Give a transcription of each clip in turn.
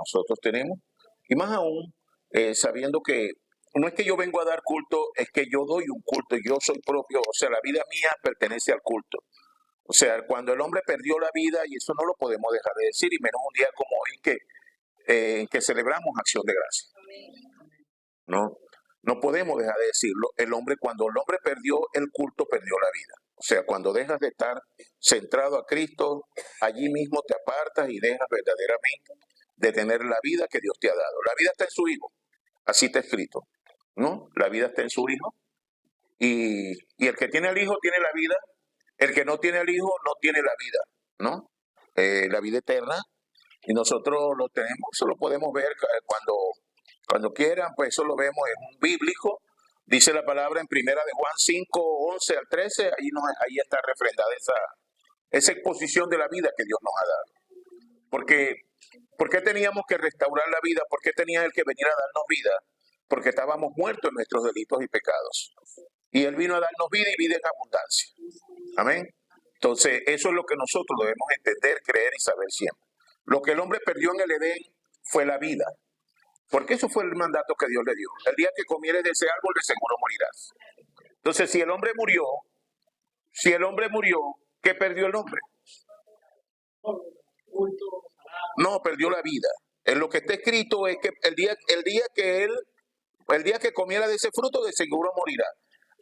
nosotros tenemos, y más aún sabiendo que no es que yo vengo a dar culto, es que yo doy un culto, yo soy propio, o sea, la vida mía pertenece al culto. O sea, cuando el hombre perdió la vida, y eso no lo podemos dejar de decir, y menos un día como hoy que celebramos Acción de Gracia. No, no podemos dejar de decirlo. Cuando el hombre perdió el culto, perdió la vida. O sea, cuando dejas de estar centrado a Cristo, allí mismo te apartas y dejas verdaderamente de tener la vida que Dios te ha dado. La vida está en su Hijo, así está escrito, ¿no? La vida está en su Hijo, y el que tiene al Hijo tiene la vida, el que no tiene al Hijo no tiene la vida, ¿no? La vida eterna, y nosotros lo tenemos, eso lo podemos ver cuando quieran, pues eso lo vemos, es un bíblico, dice la palabra en primera de Juan 5:11 al 13, ahí está refrendada esa exposición de la vida que Dios nos ha dado. ¿Por qué teníamos que restaurar la vida? ¿Por qué tenía Él que venir a darnos vida? Porque estábamos muertos en nuestros delitos y pecados. Y Él vino a darnos vida y vida en abundancia. Amén. Entonces, eso es lo que nosotros debemos entender, creer y saber siempre. Lo que el hombre perdió en el Edén fue la vida. Porque eso fue el mandato que Dios le dio. El día que comieres de ese árbol, de seguro morirás. Entonces, si el hombre murió, ¿qué perdió el hombre? No, perdió la vida. En lo que está escrito es que el día que comiera de ese fruto, de seguro morirá.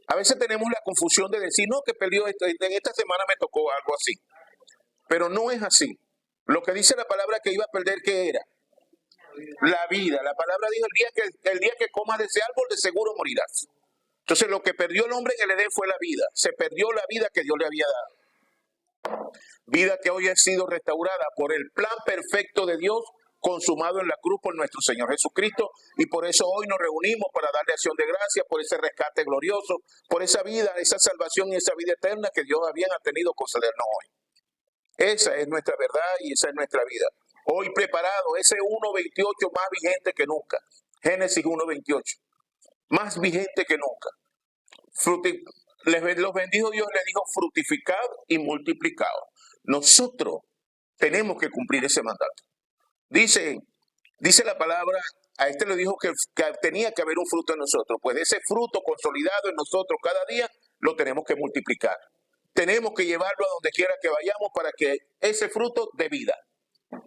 A veces tenemos la confusión de decir, no, que perdió esto, en esta semana me tocó algo así. Pero no es así. Lo que dice la palabra que iba a perder, ¿qué era? La vida. La palabra dijo, el día que comas de ese árbol, de seguro morirás. Entonces, lo que perdió el hombre en el Edén fue la vida. Se perdió la vida que Dios le había dado. Vida que hoy ha sido restaurada por el plan perfecto de Dios, consumado en la cruz por nuestro Señor Jesucristo, y por eso hoy nos reunimos para darle acción de gracias por ese rescate glorioso, por esa vida, esa salvación y esa vida eterna que Dios había tenido concedernos hoy. Esa es nuestra verdad y esa es nuestra vida. Hoy preparado, ese 1:28 más vigente que nunca. Génesis 1:28. Más vigente que nunca. Los bendijo Dios, les dijo fructificado y multiplicado. Nosotros tenemos que cumplir ese mandato. Dice la palabra, a este le dijo que tenía que haber un fruto en nosotros. Pues ese fruto consolidado en nosotros cada día lo tenemos que multiplicar. Tenemos que llevarlo a donde quiera que vayamos para que ese fruto dé vida.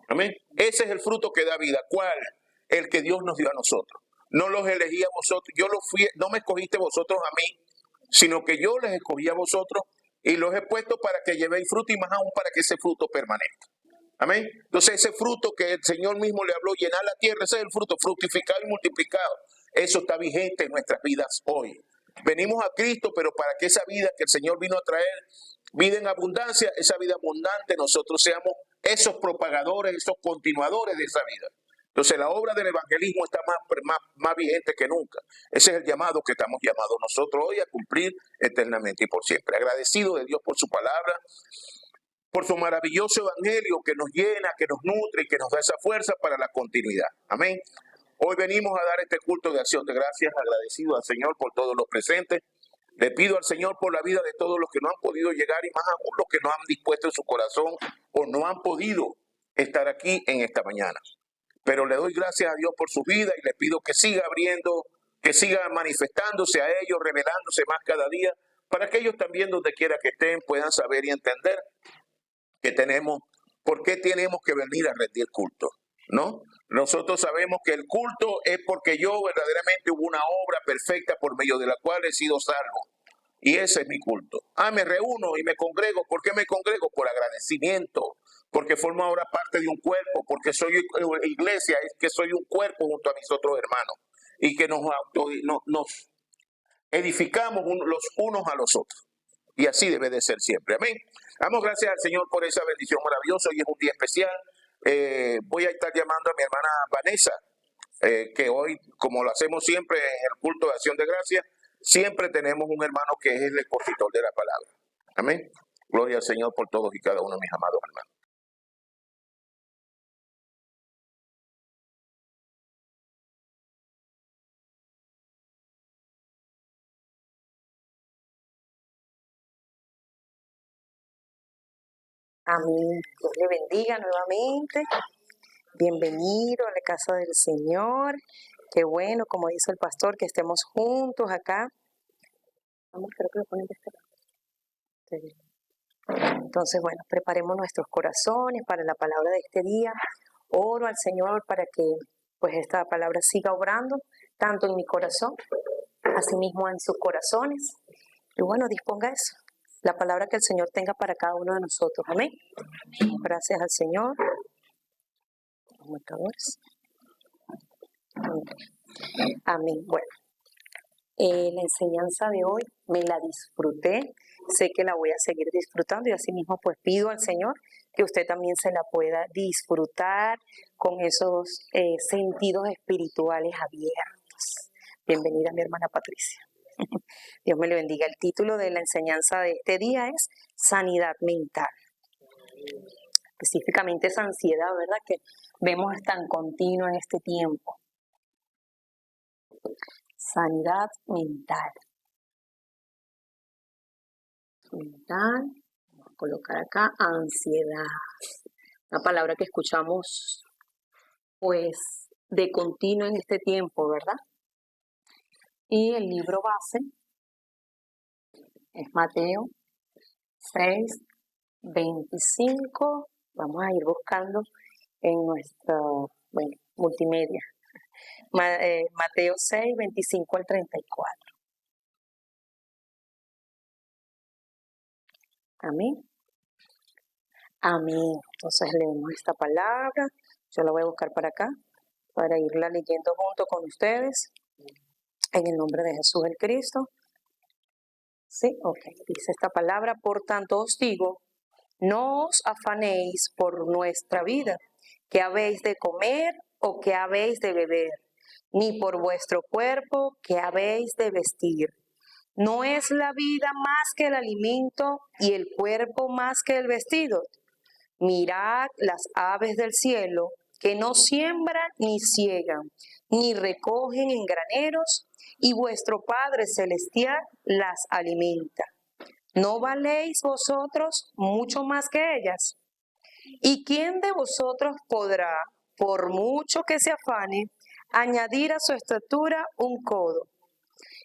Amén. Ese es el fruto que da vida. ¿Cuál? El que Dios nos dio a nosotros. No los elegí a vosotros. No me escogiste vosotros a mí, sino que yo les escogí a vosotros y los he puesto para que llevéis fruto y más aún para que ese fruto permanezca. Amén. Entonces ese fruto que el Señor mismo le habló, llenar la tierra, ese es el fruto, fructificado y multiplicado. Eso está vigente en nuestras vidas hoy. Venimos a Cristo, pero para que esa vida que el Señor vino a traer, vida en abundancia, esa vida abundante, nosotros seamos esos propagadores, esos continuadores de esa vida. Entonces la obra del evangelismo está más vigente que nunca. Ese es el llamado que estamos llamados nosotros hoy a cumplir eternamente y por siempre. Agradecido de Dios por su palabra, por su maravilloso evangelio que nos llena, que nos nutre y que nos da esa fuerza para la continuidad. Amén. Hoy venimos a dar este culto de acción de gracias, agradecido al Señor por todos los presentes. Le pido al Señor por la vida de todos los que no han podido llegar y más aún los que no han dispuesto en su corazón o no han podido estar aquí en esta mañana. Pero le doy gracias a Dios por su vida y le pido que siga abriendo, que siga manifestándose a ellos, revelándose más cada día, para que ellos también donde quiera que estén puedan saber y entender por qué tenemos que venir a rendir culto, ¿no? Nosotros sabemos que el culto es porque yo verdaderamente hubo una obra perfecta por medio de la cual he sido salvo. Y ese es mi culto. Me reúno y me congrego. ¿Por qué me congrego? Por agradecimiento, porque formo ahora parte de un cuerpo, porque soy iglesia, es que soy un cuerpo junto a mis otros hermanos y que nos edificamos los unos a los otros. Y así debe de ser siempre. Amén. Damos gracias al Señor por esa bendición maravillosa. Hoy es un día especial. Voy a estar llamando a mi hermana Vanessa, que hoy, como lo hacemos siempre en el culto de acción de gracias, siempre tenemos un hermano que es el expositor de la palabra. Amén. Gloria al Señor por todos y cada uno de mis amados hermanos. Amén. Dios le bendiga nuevamente. Bienvenido a la casa del Señor. Qué bueno, como dice el pastor, que estemos juntos acá. Vamos, creo que lo ponen de este lado. Sí. Entonces, bueno, preparemos nuestros corazones para la palabra de este día. Oro al Señor para que pues esta palabra siga obrando, tanto en mi corazón, así mismo en sus corazones. Y bueno, disponga eso, la palabra que el Señor tenga para cada uno de nosotros. Amén. Gracias al Señor. Marcadores. Amén. Bueno, la enseñanza de hoy me la disfruté, sé que la voy a seguir disfrutando y asimismo pues pido al Señor que usted también se la pueda disfrutar con esos sentidos espirituales abiertos. Bienvenida mi hermana Patricia. Dios me le bendiga. El título de la enseñanza de este día es Sanidad Mental. Específicamente esa ansiedad, ¿verdad?, que vemos tan continua en este tiempo. Sanidad mental. Vamos a colocar acá ansiedad. Una palabra que escuchamos pues de continuo en este tiempo, ¿verdad? Y el libro base es Mateo 6, 25. Vamos a ir buscando en nuestra, multimedia. Mateo 6, 25 al 34. Amén. Amén. Entonces leemos esta palabra. Yo la voy a buscar para acá, para irla leyendo junto con ustedes. En el nombre de Jesús el Cristo. Sí, ok. Dice esta palabra: por tanto os digo, no os afanéis por nuestra vida, qué habéis de comer o qué habéis de beber, ni por vuestro cuerpo, qué habéis de vestir. ¿No es la vida más que el alimento y el cuerpo más que el vestido? Mirad las aves del cielo, que no siembran ni ciegan, ni recogen en graneros, y vuestro Padre Celestial las alimenta. ¿No valéis vosotros mucho más que ellas? ¿Y quién de vosotros podrá, por mucho que se afane, añadir a su estatura un codo?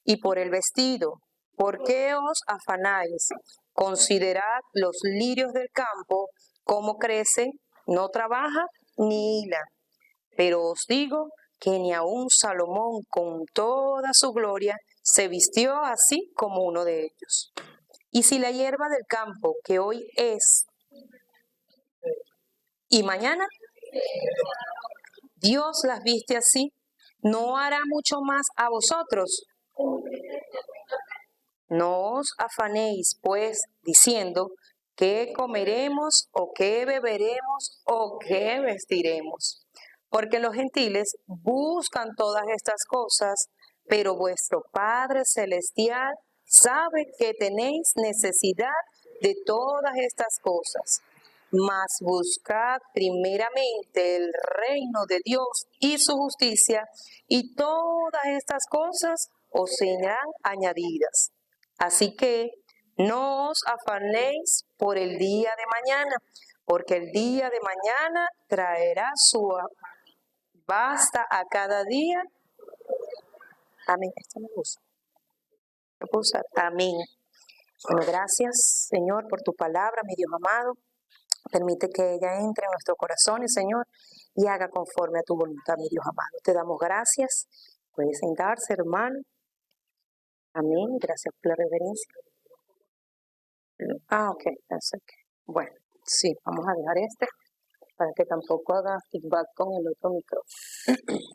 Y por el vestido, ¿por qué os afanáis? Considerad los lirios del campo, cómo crecen, no trabajan ni hilan. Pero os digo que ni aun Salomón con toda su gloria se vistió así como uno de ellos. Y si la hierba del campo, que hoy es y mañana Dios las viste así, ¿no hará mucho más a vosotros? No os afanéis, pues, diciendo, ¿qué comeremos o qué beberemos o qué vestiremos? Porque los gentiles buscan todas estas cosas, pero vuestro Padre Celestial sabe que tenéis necesidad de todas estas cosas. Mas buscad primeramente el reino de Dios y su justicia, y todas estas cosas os serán añadidas. Así que no os afanéis por el día de mañana, porque el día de mañana traerá su basta a cada día. Amén. Esto me gusta. Amén. Bueno, gracias, Señor, por tu palabra, mi Dios amado. Permite que ella entre en nuestros corazones, Señor, y haga conforme a tu voluntad, mi Dios amado. Te damos gracias. Puedes sentarse, hermano. Amén. Gracias por la reverencia. Ok, bueno, sí, vamos a dejar para que tampoco haga feedback con el otro micrófono.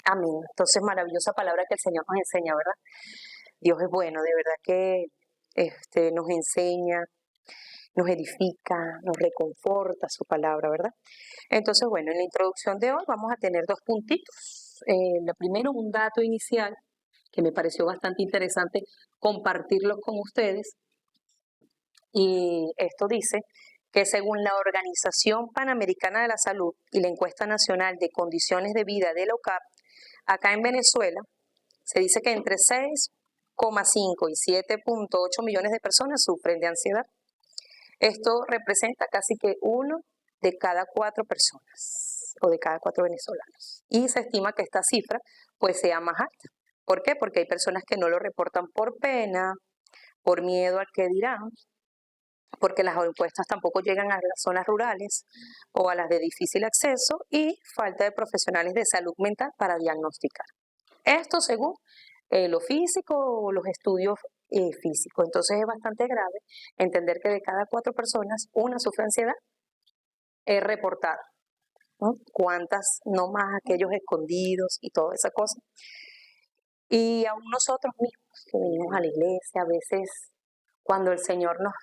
Amén. Entonces, maravillosa palabra que el Señor nos enseña, ¿verdad? Dios es bueno, de verdad que nos enseña, nos edifica, nos reconforta su palabra, ¿verdad? Entonces, bueno, en la introducción de hoy vamos a tener 2 puntitos. Lo primero, un dato inicial que me pareció bastante interesante compartirlo con ustedes. Y esto dice que según la Organización Panamericana de la Salud y la Encuesta Nacional de Condiciones de Vida de la OCAP, acá en Venezuela se dice que entre 6,5 y 7,8 millones de personas sufren de ansiedad. Esto representa casi que 1 de cada 4 personas. o de cada 4 venezolanos. Y se estima que esta cifra pues sea más alta. ¿Por qué? Porque hay personas que no lo reportan por pena, por miedo al que dirán, porque las encuestas tampoco llegan a las zonas rurales o a las de difícil acceso y falta de profesionales de salud mental para diagnosticar. Esto según lo físico o los estudios físicos. Entonces es bastante grave entender que de cada 4 personas, una sufre ansiedad reportada, ¿no? ¿Cuántas no más aquellos escondidos y toda esa cosa? Y aún nosotros mismos que venimos a la iglesia, a veces cuando el Señor nos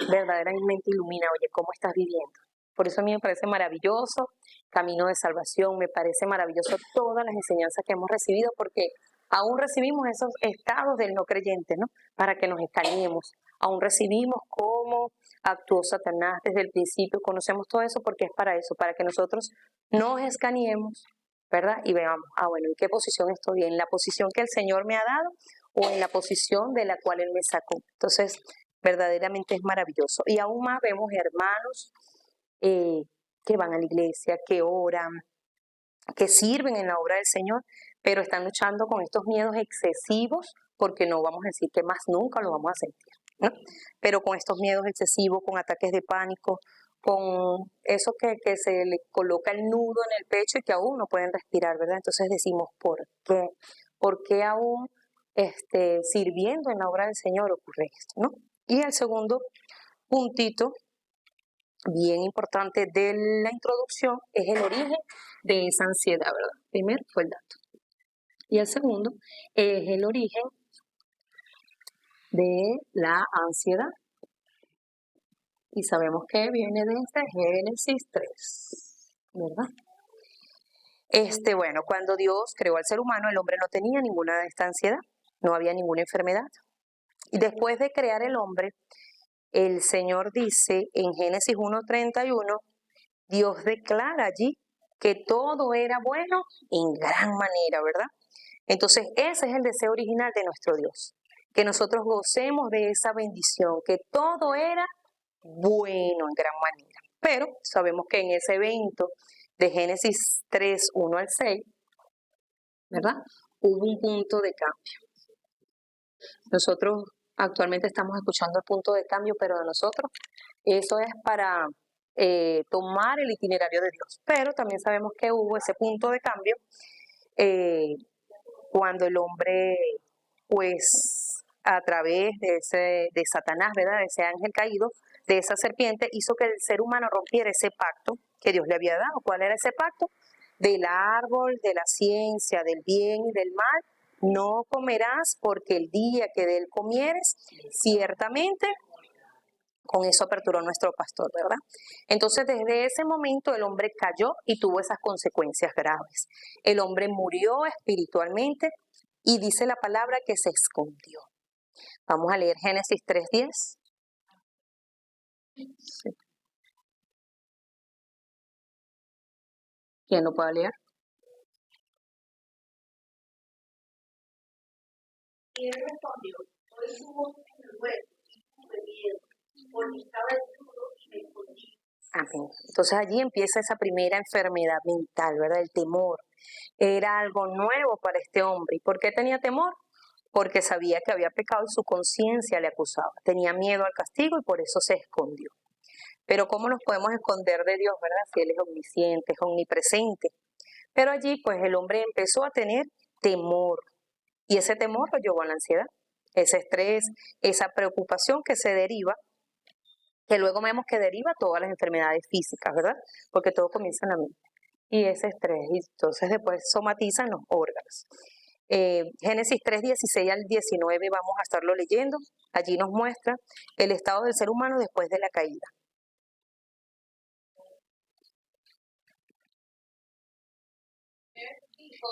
verdaderamente ilumina, oye, ¿cómo estás viviendo? Por eso a mí me parece maravilloso Camino de Salvación, me parece maravilloso todas las enseñanzas que hemos recibido, porque aún recibimos esos estados del no creyente, ¿no? Para que nos escaneemos. Aún recibimos cómo actuó Satanás desde el principio, conocemos todo eso porque es para eso, para que nosotros nos escaneemos, ¿verdad? Y veamos, bueno, ¿en qué posición estoy? ¿En la posición que el Señor me ha dado o en la posición de la cual Él me sacó? Entonces, verdaderamente es maravilloso. Y aún más vemos hermanos que van a la iglesia, que oran, que sirven en la obra del Señor, pero están luchando con estos miedos excesivos, porque no vamos a decir que más nunca lo vamos a sentir, ¿no? Pero con estos miedos excesivos, con ataques de pánico, con eso que se le coloca el nudo en el pecho y que aún no pueden respirar, ¿verdad? Entonces decimos, ¿por qué? ¿Por qué aún sirviendo en la obra del Señor ocurre esto, ¿no? Y el segundo puntito bien importante de la introducción es el origen de esa ansiedad, ¿verdad? Primero fue el dato. Y el segundo es el origen de la ansiedad. Y sabemos que viene desde Génesis 3, ¿verdad? Bueno, cuando Dios creó al ser humano, el hombre no tenía ninguna de esta ansiedad, no había ninguna enfermedad. Y después de crear el hombre, el Señor dice en Génesis 1:31, Dios declara allí que todo era bueno en gran manera, ¿verdad? Entonces, ese es el deseo original de nuestro Dios, que nosotros gocemos de esa bendición, que todo era bueno en gran manera. Pero sabemos que en ese evento de Génesis 3:1 al 6, ¿verdad? Hubo un punto de cambio. Nosotros actualmente estamos escuchando el punto de cambio, pero de nosotros eso es para tomar el itinerario de Dios. Pero también sabemos que hubo ese punto de cambio cuando el hombre, pues a través de Satanás, ¿verdad? De ese ángel caído, de esa serpiente, hizo que el ser humano rompiera ese pacto que Dios le había dado. ¿Cuál era ese pacto? Del árbol, de la ciencia, del bien y del mal, no comerás, porque el día que de él comieres, ciertamente con eso aperturó nuestro pastor, ¿verdad? Entonces, desde ese momento el hombre cayó y tuvo esas consecuencias graves. El hombre murió espiritualmente y dice la palabra que se escondió. Vamos a leer Génesis 3:10. Sí. ¿Quién lo puede leer? Y él respondió, hoy su voz en el hueco y tuve miedo, porque estaba desnudo y me escondí. Amén. Entonces allí empieza esa primera enfermedad mental, ¿verdad? El temor. Era algo nuevo para este hombre. ¿Y por qué tenía temor? Porque sabía que había pecado y su conciencia le acusaba. Tenía miedo al castigo y por eso se escondió. Pero ¿cómo nos podemos esconder de Dios, verdad? Si Él es omnisciente, es omnipresente. Pero allí pues el hombre empezó a tener temor y ese temor lo llevó a la ansiedad, ese estrés, esa preocupación que se deriva, que luego vemos que deriva todas las enfermedades físicas, ¿verdad? Porque todo comienza en la mente. Y ese estrés, y entonces después somatizan los órganos. Génesis 3:16 al 19 vamos a estarlo leyendo. Allí nos muestra el estado del ser humano después de la caída. Dijo,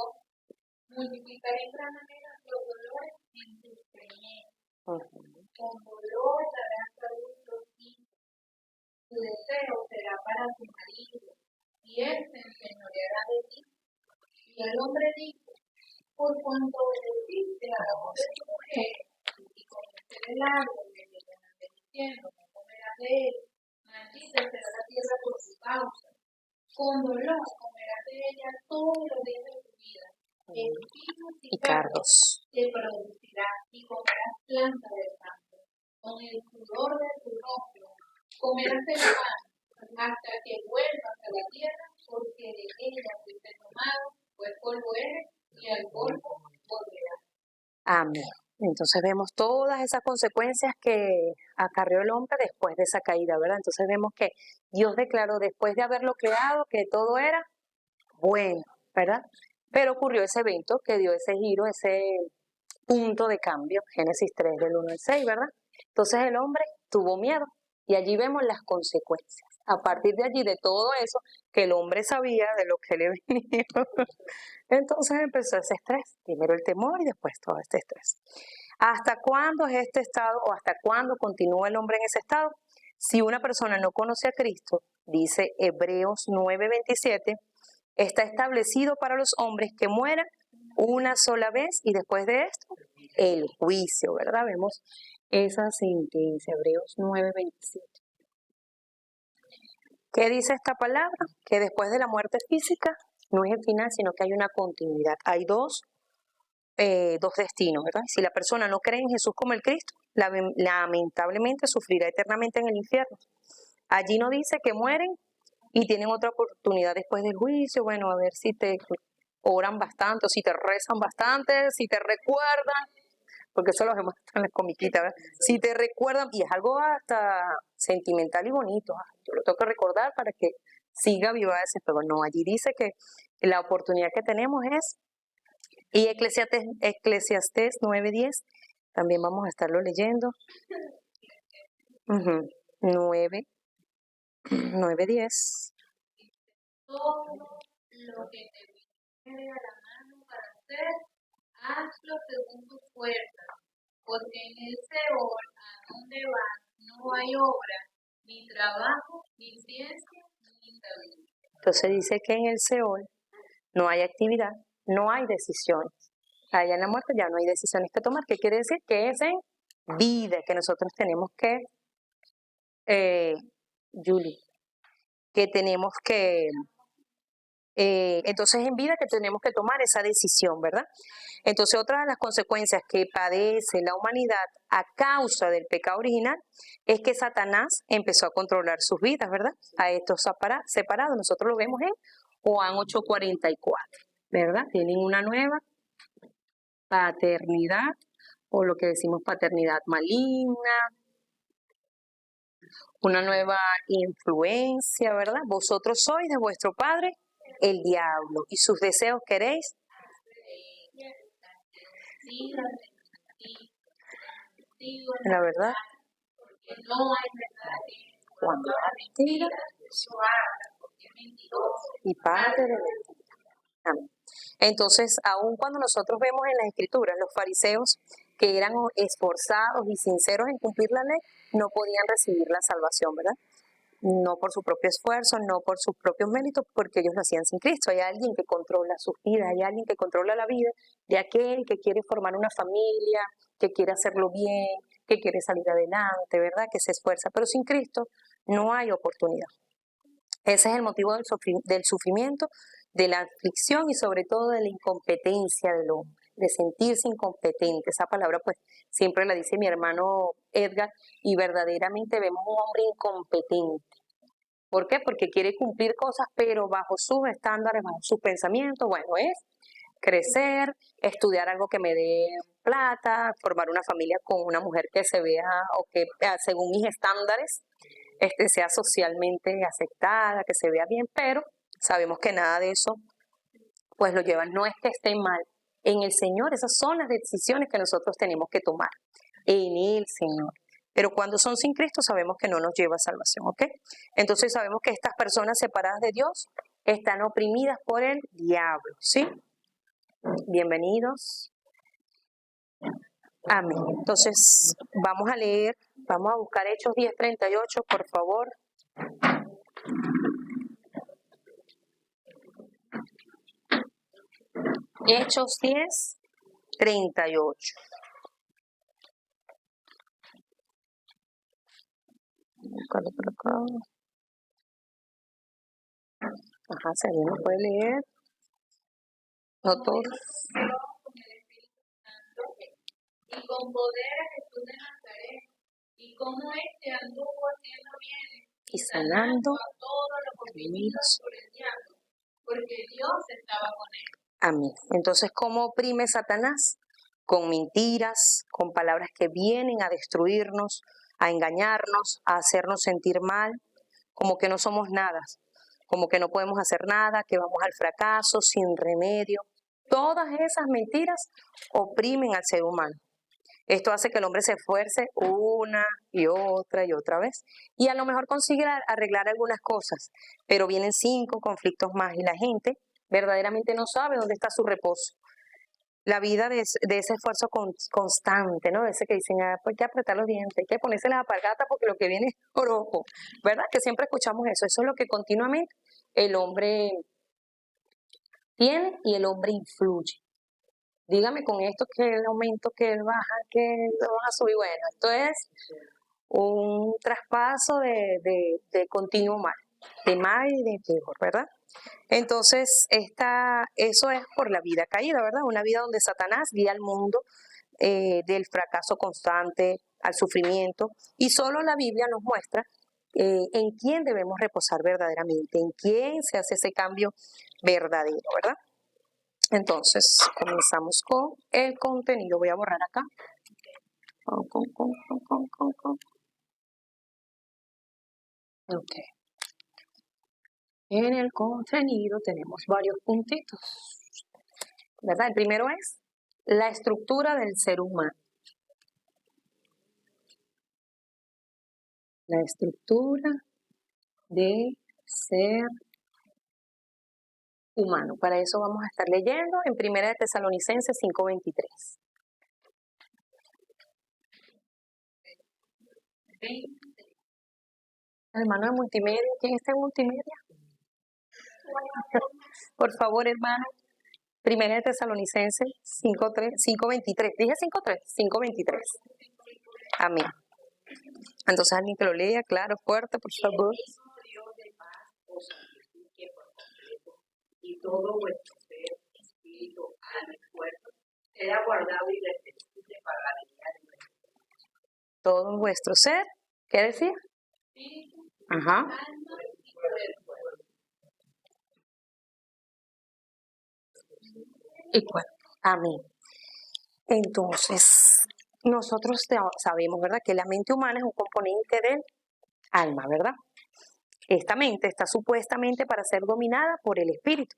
multiplicaré en gran manera los dolores en tus preñeces. Con dolor darás cada uno los hijos. Tu deseo será para tu marido, y él se enseñoreará de ti. Y el hombre dijo, por cuanto obedeciste a la voz de tu mujer, y comiste del árbol de que te mandé diciendo, no comerás de él, maldita será la tierra por su causa. Con dolor comerás de ella todos los días de tu vida. Espinos Y cardos. te producirá y comerás plantas del campo. Con el sudor de tu rostro comerás el pan hasta que vuelvas a la tierra, porque de ella fuiste tomado, pues polvo eres y al polvo volverás. Amén. Entonces vemos todas esas consecuencias que acarreó el hombre después de esa caída, ¿verdad? Entonces vemos que Dios declaró después de haberlo creado que todo era bueno, ¿verdad? Pero ocurrió ese evento que dio ese giro, ese punto de cambio, Génesis 3 del 1 al 6, ¿verdad? Entonces el hombre tuvo miedo y allí vemos las consecuencias. A partir de allí, de todo eso que el hombre sabía de lo que le venía, entonces empezó ese estrés. Primero el temor y después todo este estrés. ¿Hasta cuándo es este estado o hasta cuándo continúa el hombre en ese estado? Si una persona no conoce a Cristo, dice Hebreos 9:27, está establecido para los hombres que mueran una sola vez y después de esto, el juicio, ¿verdad? Vemos esa sentencia, Hebreos 9:27. ¿Qué dice esta palabra? Que después de la muerte física no es el final, sino que hay una continuidad. Hay dos destinos, ¿verdad? Si la persona no cree en Jesús como el Cristo, lamentablemente sufrirá eternamente en el infierno. Allí no dice que mueren y tienen otra oportunidad después del juicio, bueno, a ver si te oran bastante, o si te rezan bastante, si te recuerdan, porque eso lo vemos en las comiquitas, ¿verdad? Si te recuerdan, y es algo hasta sentimental y bonito, yo lo tengo que recordar para que siga viva ese fuego. No, allí dice que la oportunidad que tenemos es, y Eclesiastés 9:10, también vamos a estarlo leyendo. 9:10. Todo lo que te viene a la mano para hacer, hazlo según tu fuerza, porque en el Seol, a donde vas, no hay obra, ni trabajo, ni ciencia, ni sabiduría. Entonces dice que en el Seol no hay actividad, no hay decisiones. Allá en la muerte ya no hay decisiones que tomar. ¿Qué quiere decir? Que es en vida que nosotros tenemos que, Julie, que tenemos que, entonces en vida que tenemos que tomar esa decisión, ¿verdad? Entonces otra de las consecuencias que padece la humanidad a causa del pecado original es que Satanás empezó a controlar sus vidas, ¿verdad? A estos separados, nosotros lo vemos en Juan 8:44, ¿verdad? Tienen una nueva paternidad, o lo que decimos paternidad maligna, una nueva influencia, ¿verdad? Vosotros sois de vuestro padre el diablo y sus deseos queréis. La verdad, cuando la mentira y padre de mentira. Amén. Entonces, aun cuando nosotros vemos en las escrituras los fariseos que eran esforzados y sinceros en cumplir la ley, no podían recibir la salvación, ¿verdad? No por su propio esfuerzo, no por sus propios méritos, porque ellos lo hacían sin Cristo. Hay alguien que controla sus vidas, hay alguien que controla la vida de aquel que quiere formar una familia, que quiere hacerlo bien, que quiere salir adelante, ¿verdad? Que se esfuerza, pero sin Cristo no hay oportunidad. Ese es el motivo del sufrimiento, de la aflicción y sobre todo de la incompetencia del hombre, de sentirse incompetente. Esa palabra pues siempre la dice mi hermano Edgar y verdaderamente vemos un hombre incompetente. ¿Por qué? Porque quiere cumplir cosas pero bajo sus estándares, bajo sus pensamientos. Bueno, es crecer, estudiar algo que me dé plata, formar una familia con una mujer que se vea o que según mis estándares sea socialmente aceptada, que se vea bien, pero sabemos que nada de eso pues lo lleva, no es que esté mal. En el Señor, esas son las decisiones que nosotros tenemos que tomar, en el Señor. Pero cuando son sin Cristo sabemos que no nos lleva a salvación, ¿ok? Entonces sabemos que estas personas separadas de Dios están oprimidas por el diablo, ¿sí? Bienvenidos. Amén. Entonces vamos a leer, vamos a buscar Hechos 10:38, por favor. Hechos 10:38. Buscarlo por acá. Ajá, si alguien lo puede leer. No todos. Con el Espíritu Santo y con poder a Jesús de Nazaret, y como éste anduvo haciendo bienes Y sanando a todos los oprimidos por el diablo, porque Dios estaba con él. Amén. Entonces, ¿cómo oprime Satanás? Con mentiras, con palabras que vienen a destruirnos, a engañarnos, a hacernos sentir mal, como que no somos nada, como que no podemos hacer nada, que vamos al fracaso, sin remedio. Todas esas mentiras oprimen al ser humano. Esto hace que el hombre se esfuerce una y otra vez y a lo mejor consigue arreglar algunas cosas, pero vienen 5 conflictos más y la gente verdaderamente no sabe dónde está su reposo. La vida de ese esfuerzo constante, ¿no? De ese que dicen, pues hay que apretar los dientes, hay que ponerse las alpargatas porque lo que viene es orojo, ¿verdad? Que siempre escuchamos eso. Eso es lo que continuamente el hombre tiene y el hombre influye. Dígame con esto que el aumento, que el baja, que lo vas a subir. Bueno, esto es un traspaso de continuo mal, de mal y de peor, ¿verdad? Entonces, eso es por la vida caída, ¿verdad? Una vida donde Satanás guía al mundo del fracaso constante, al sufrimiento, y solo la Biblia nos muestra en quién debemos reposar verdaderamente, en quién se hace ese cambio verdadero, ¿verdad? Entonces, comenzamos con el contenido. Voy a borrar acá. Ok. En el contenido tenemos varios puntitos, ¿verdad? El primero es la estructura del ser humano. La estructura del ser humano. Para eso vamos a estar leyendo en 1 de Tesalonicenses 5:23. Hermano de multimedia, ¿quién está en multimedia? Por favor, hermano. 1 de Tesalonicenses 5:23. ¿Dije 5:3? 5:23. Amén. Entonces alguien que lo lea, claro, fuerte, por favor. Y todo vuestro ser, espíritu, alma y cuerpo, será guardado irreprensible para la venida de nuestro Señor. Todo vuestro ser, ¿qué decía? Espíritu, Ajá. alma y cuerpo. Y cuerpo. Amén. Entonces, nosotros sabemos, ¿verdad?, que la mente humana es un componente del alma, ¿verdad? Esta mente está supuestamente para ser dominada por el espíritu,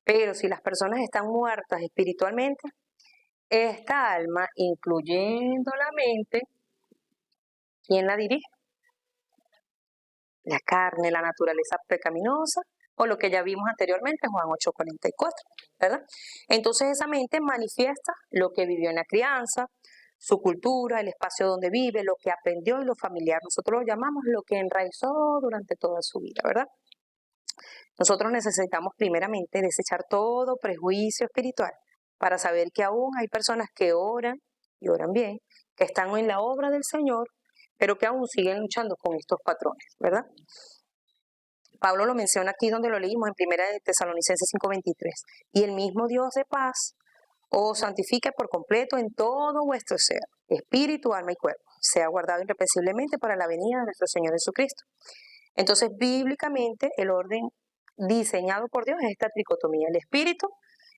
pero si las personas están muertas espiritualmente, esta alma, incluyendo la mente, ¿quién la dirige? La carne, la naturaleza pecaminosa, o lo que ya vimos anteriormente, Juan 8:44, ¿verdad? Entonces esa mente manifiesta lo que vivió en la crianza, su cultura, el espacio donde vive, lo que aprendió y lo familiar. Nosotros lo llamamos lo que enraizó durante toda su vida, ¿verdad? Nosotros necesitamos primeramente desechar todo prejuicio espiritual para saber que aún hay personas que oran y oran bien, que están en la obra del Señor, pero que aún siguen luchando con estos patrones, ¿verdad? Pablo lo menciona aquí donde lo leímos en 1 de Tesalonicenses 5:23. Y el mismo Dios de paz os santifique por completo en todo vuestro ser, espíritu, alma y cuerpo, sea guardado irreprensiblemente para la venida de nuestro Señor Jesucristo. Entonces, bíblicamente, el orden diseñado por Dios es esta tricotomía. El espíritu,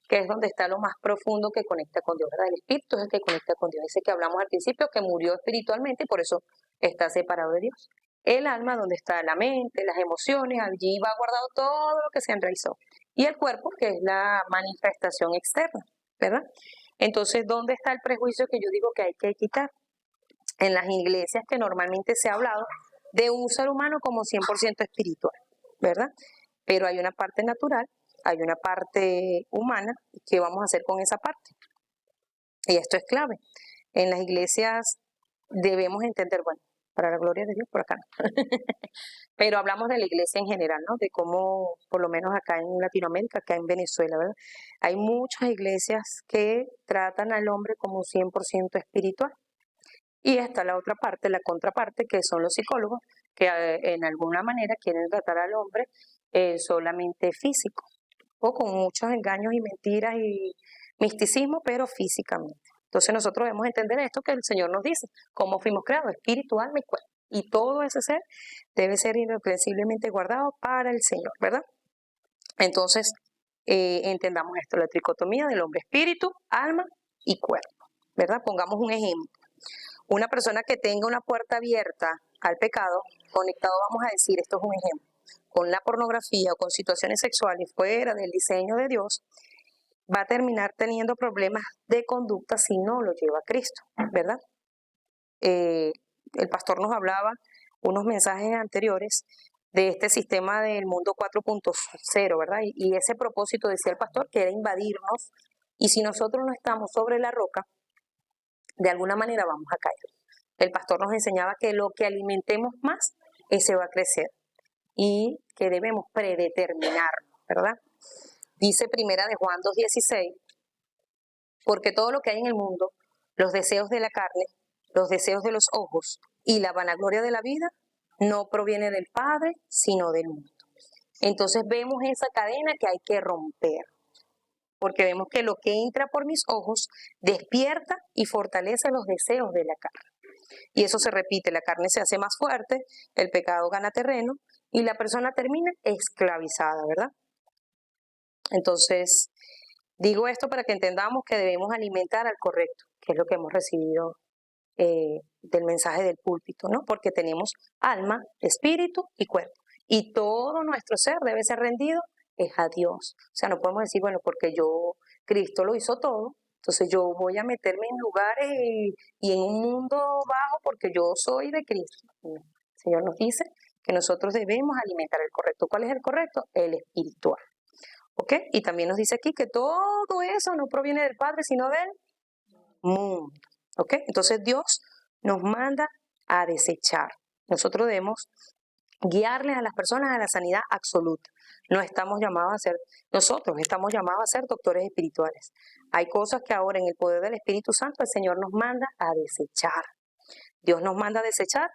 que es donde está lo más profundo que conecta con Dios, ¿verdad? El espíritu es el que conecta con Dios. Ese que hablamos al principio, que murió espiritualmente y por eso está separado de Dios. El alma, donde está la mente, las emociones, allí va guardado todo lo que se enraizó. Y el cuerpo, que es la manifestación externa, ¿verdad? Entonces, ¿dónde está el prejuicio que yo digo que hay que quitar? En las iglesias que normalmente se ha hablado de un ser humano como 100% espiritual, ¿verdad? Pero hay una parte natural, hay una parte humana. ¿Qué vamos a hacer con esa parte? Y esto es clave. En las iglesias debemos entender, bueno, para la gloria de Dios, por acá no. Pero hablamos de la iglesia en general, ¿no? De cómo, por lo menos acá en Latinoamérica, acá en Venezuela, ¿verdad? Hay muchas iglesias que tratan al hombre como 100% espiritual. Y está la otra parte, la contraparte, que son los psicólogos, que en alguna manera quieren tratar al hombre solamente físico, o con muchos engaños y mentiras y misticismo, pero físicamente. Entonces nosotros debemos entender esto que el Señor nos dice, cómo fuimos creados, espíritu, alma y cuerpo. Y todo ese ser debe ser irreprensiblemente guardado para el Señor, ¿verdad? Entonces, entendamos esto, la tricotomía del hombre, espíritu, alma y cuerpo, ¿verdad? Pongamos un ejemplo. Una persona que tenga una puerta abierta al pecado, conectado, vamos a decir, esto es un ejemplo, con la pornografía o con situaciones sexuales fuera del diseño de Dios, va a terminar teniendo problemas de conducta si no lo lleva a Cristo, ¿verdad? El pastor nos hablaba unos mensajes anteriores de este sistema del mundo 4.0, ¿verdad? Y ese propósito, decía el pastor, que era invadirnos, y si nosotros no estamos sobre la roca, de alguna manera vamos a caer. El pastor nos enseñaba que lo que alimentemos más, ese va a crecer, y que debemos predeterminarnos, ¿verdad? Dice primera de Juan 2:16, porque todo lo que hay en el mundo, los deseos de la carne, los deseos de los ojos y la vanagloria de la vida, no proviene del Padre, sino del mundo. Entonces vemos esa cadena que hay que romper, porque vemos que lo que entra por mis ojos despierta y fortalece los deseos de la carne. Y eso se repite, la carne se hace más fuerte, el pecado gana terreno y la persona termina esclavizada, ¿verdad? Entonces, digo esto para que entendamos que debemos alimentar al correcto, que es lo que hemos recibido del mensaje del púlpito, ¿no? Porque tenemos alma, espíritu y cuerpo. Y todo nuestro ser debe ser rendido es a Dios. O sea, no podemos decir, bueno, porque Cristo lo hizo todo, entonces yo voy a meterme en lugares y en un mundo bajo porque yo soy de Cristo. No. El Señor nos dice que nosotros debemos alimentar el correcto. ¿Cuál es el correcto? El espiritual. ¿Ok? Y también nos dice aquí que todo eso no proviene del Padre, sino del mundo. ¿Ok? Entonces Dios nos manda a desechar. Nosotros debemos guiarles a las personas a la sanidad absoluta. No estamos llamados a ser, nosotros estamos llamados a ser doctores espirituales. Hay cosas que ahora en el poder del Espíritu Santo el Señor nos manda a desechar. Dios nos manda a desechar,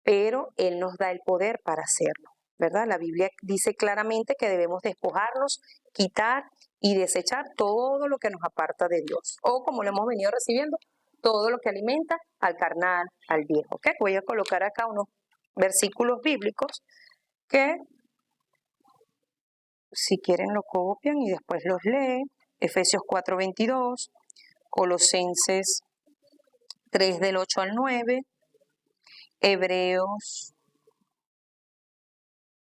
pero Él nos da el poder para hacerlo, ¿verdad? La Biblia dice claramente que debemos despojarnos, quitar y desechar todo lo que nos aparta de Dios. O como lo hemos venido recibiendo, todo lo que alimenta al carnal, al viejo. ¿Ok? Voy a colocar acá unos versículos bíblicos que, si quieren, lo copian y después los leen. Efesios 4:22, Colosenses 3 del 8 al 9, Hebreos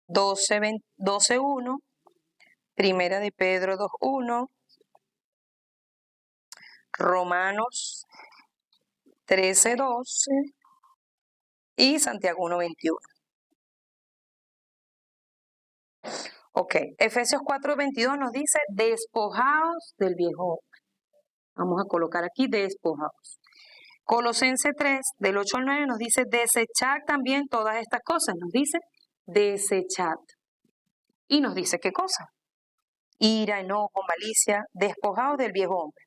12:1, Primera de Pedro 2:1, Romanos 13:12 y Santiago 1:21. Ok, Efesios 4:22 nos dice, despojaos del viejo hombre. Vamos a colocar aquí, despojaos. Colosenses 3, del 8 al 9, nos dice, desechad también todas estas cosas. Nos dice, desechad. Y nos dice, ¿qué cosa? Ira, enojo, malicia, despojaos del viejo hombre.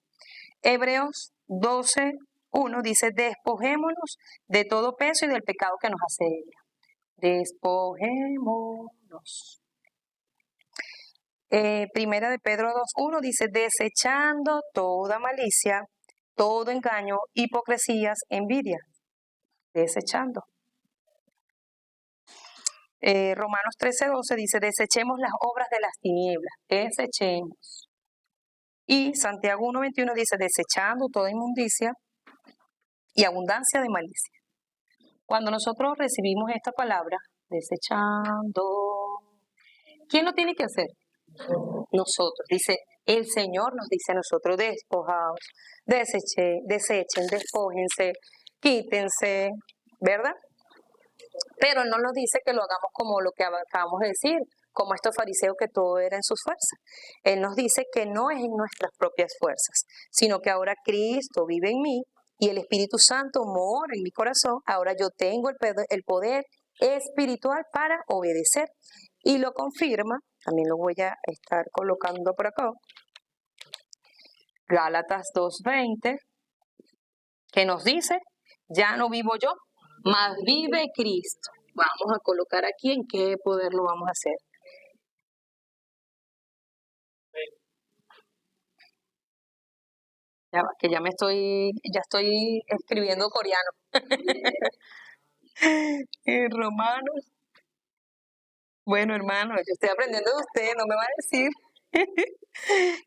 Hebreos 12:1 dice, despojémonos de todo peso y del pecado que nos asedia. Despojémonos. Primera de Pedro 2:1 dice, desechando toda malicia, todo engaño, hipocresías, envidia. Desechando. Romanos 13:12 dice, desechemos las obras de las tinieblas. Desechemos. Y Santiago 1:21 dice, desechando toda inmundicia y abundancia de malicia. Cuando nosotros recibimos esta palabra, desechando, ¿quién lo tiene que hacer? Nosotros. Dice, el Señor nos dice a nosotros, despojaos, desechen, despójense, quítense, ¿verdad? Pero no nos dice que lo hagamos como lo que acabamos de decir, como estos fariseos que todo era en sus fuerzas. Él nos dice que no es en nuestras propias fuerzas, sino que ahora Cristo vive en mí y el Espíritu Santo mora en mi corazón. Ahora yo tengo el poder espiritual para obedecer. Y lo confirma, también lo voy a estar colocando por acá, Gálatas 2:20, que nos dice, ya no vivo yo, mas vive Cristo. Vamos a colocar aquí en qué poder lo vamos a hacer. Ya va, que ya estoy escribiendo coreano. En Romanos. Bueno, hermano, yo estoy aprendiendo de usted, no me va a decir.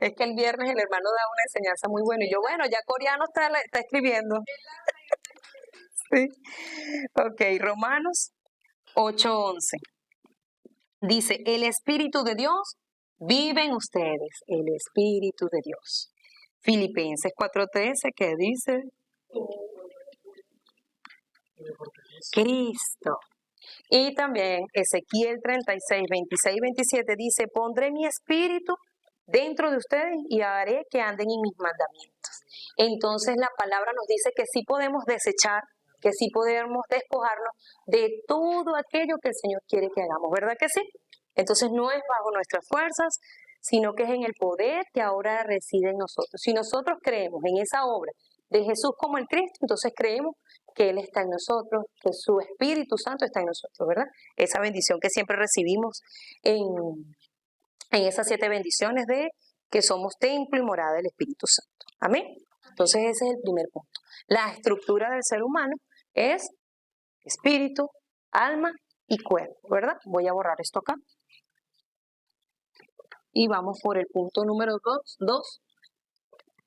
Es que el viernes el hermano da una enseñanza muy buena y yo, bueno, ya coreano está escribiendo. Sí. Ok, Romanos 8:11. Dice, el Espíritu de Dios vive en ustedes, el Espíritu de Dios. Filipenses 4:13, que dice, Cristo. Y también Ezequiel 36, 26 y 27 dice, pondré mi espíritu dentro de ustedes y haré que anden en mis mandamientos. Entonces la palabra nos dice que sí podemos desechar, que sí podemos despojarnos de todo aquello que el Señor quiere que hagamos, ¿verdad que sí? Entonces no es bajo nuestras fuerzas, sino que es en el poder que ahora reside en nosotros. Si nosotros creemos en esa obra de Jesús como el Cristo, entonces creemos que Él está en nosotros, que su Espíritu Santo está en nosotros, ¿verdad? Esa bendición que siempre recibimos en esas 7 bendiciones de que somos templo y morada del Espíritu Santo. Amén. Entonces ese es el primer punto. La estructura del ser humano es espíritu, alma y cuerpo, ¿verdad? Voy a borrar esto acá. Y vamos por el punto número 2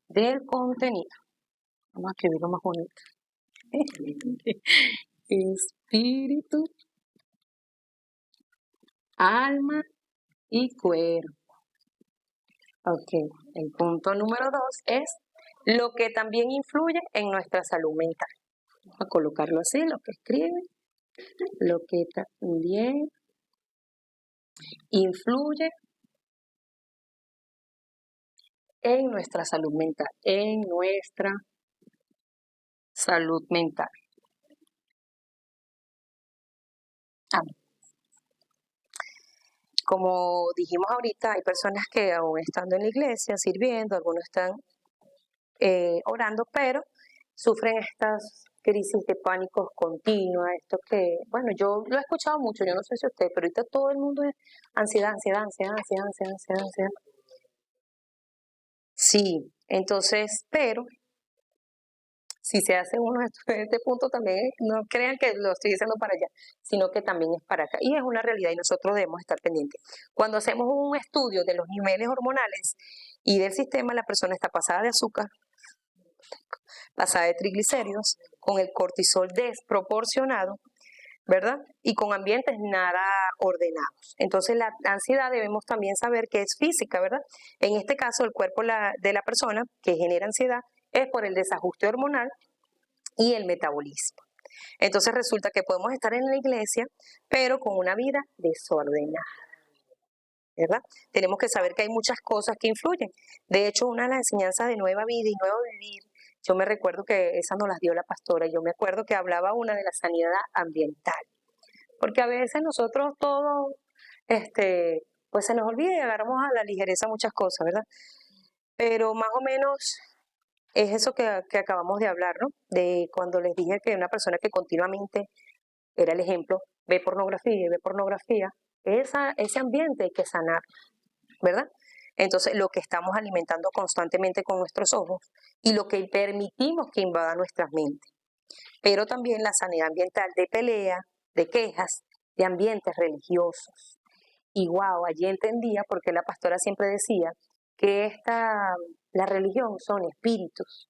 del contenido. Vamos a escribirlo más bonito. Espíritu, alma y cuerpo. Ok, el punto número 2 es lo que también influye en nuestra salud mental. Vamos a colocarlo así, lo que escribe, lo que también influye en nuestra salud mental, en nuestra salud mental. Amén. Como dijimos ahorita, hay personas que aún estando en la iglesia, sirviendo, algunos están orando, pero sufren estas crisis de pánico continua, esto que, bueno, yo lo he escuchado mucho, yo no sé si usted, pero ahorita todo el mundo es ansiedad. Sí, entonces, pero si se hace uno de este punto también, no crean que lo estoy diciendo para allá, sino que también es para acá. Y es una realidad y nosotros debemos estar pendientes. Cuando hacemos un estudio de los niveles hormonales y del sistema, la persona está pasada de azúcar, pasada de triglicéridos, con el cortisol desproporcionado, ¿verdad? Y con ambientes nada ordenados. Entonces la ansiedad debemos también saber que es física, ¿verdad? En este caso el cuerpo de la persona que genera ansiedad es por el desajuste hormonal y el metabolismo. Entonces resulta que podemos estar en la iglesia, pero con una vida desordenada, ¿verdad? Tenemos que saber que hay muchas cosas que influyen. De hecho, una de las enseñanzas de Nueva Vida y Nuevo Vivir, yo me recuerdo que esas nos las dio la pastora, y yo me acuerdo que hablaba una de la sanidad ambiental, porque a veces nosotros todos, pues se nos olvida y agarramos a la ligereza muchas cosas, ¿verdad? Pero más o menos es eso que acabamos de hablar, ¿no? De cuando les dije que una persona que continuamente, era el ejemplo, ve pornografía, ese ambiente hay que sanar, ¿verdad? Entonces, lo que estamos alimentando constantemente con nuestros ojos y lo que permitimos que invada nuestras mentes. Pero también la sanidad ambiental de pelea, de quejas, de ambientes religiosos. Y wow, allí entendía porque la pastora siempre decía que la religión son espíritus.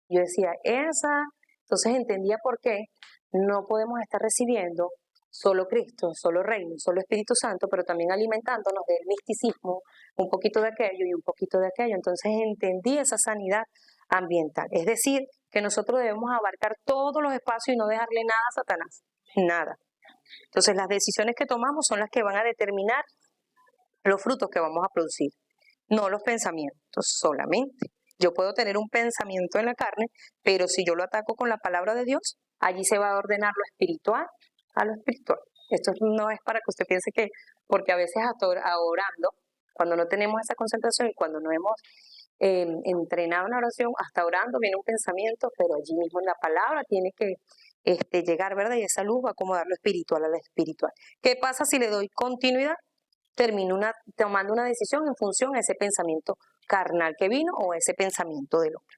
Yo decía, entonces entendía por qué no podemos estar recibiendo solo Cristo, solo Reino, solo Espíritu Santo, pero también alimentándonos del misticismo, un poquito de aquello y un poquito de aquello. Entonces entendí esa sanidad ambiental. Es decir, que nosotros debemos abarcar todos los espacios y no dejarle nada a Satanás, nada. Entonces las decisiones que tomamos son las que van a determinar los frutos que vamos a producir, no los pensamientos solamente. Yo puedo tener un pensamiento en la carne, pero si yo lo ataco con la palabra de Dios, allí se va a ordenar lo espiritual a lo espiritual. Esto no es para que usted piense que, porque a veces hasta orando, cuando no tenemos esa concentración y cuando no hemos entrenado en la oración, hasta orando viene un pensamiento, pero allí mismo en la palabra tiene que llegar, ¿verdad? Y esa luz va a acomodar lo espiritual a lo espiritual. ¿Qué pasa si le doy continuidad? Termino tomando una decisión en función a ese pensamiento carnal que vino o a ese pensamiento del hombre.